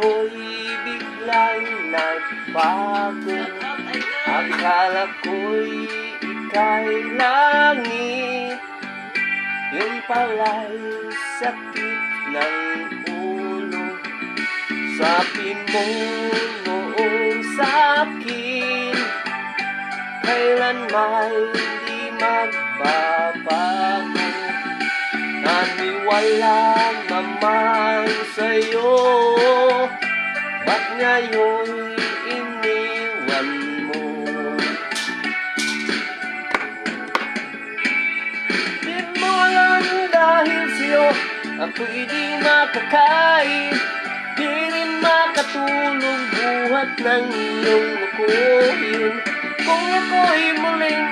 ako'y biglang nagbago. Akala ko'y ika'y langit, yun pala'y sakit ng ulo. Sabi mo noong sa'kin, kailanman di magbabago. Naniwala naman sa'yo, ba't ngayon iniwan mo? Di mo alam dahil sa'yo ako'y di makakain, di rin makatulong buhat ng iyong lukuhin. Kung ako'y muling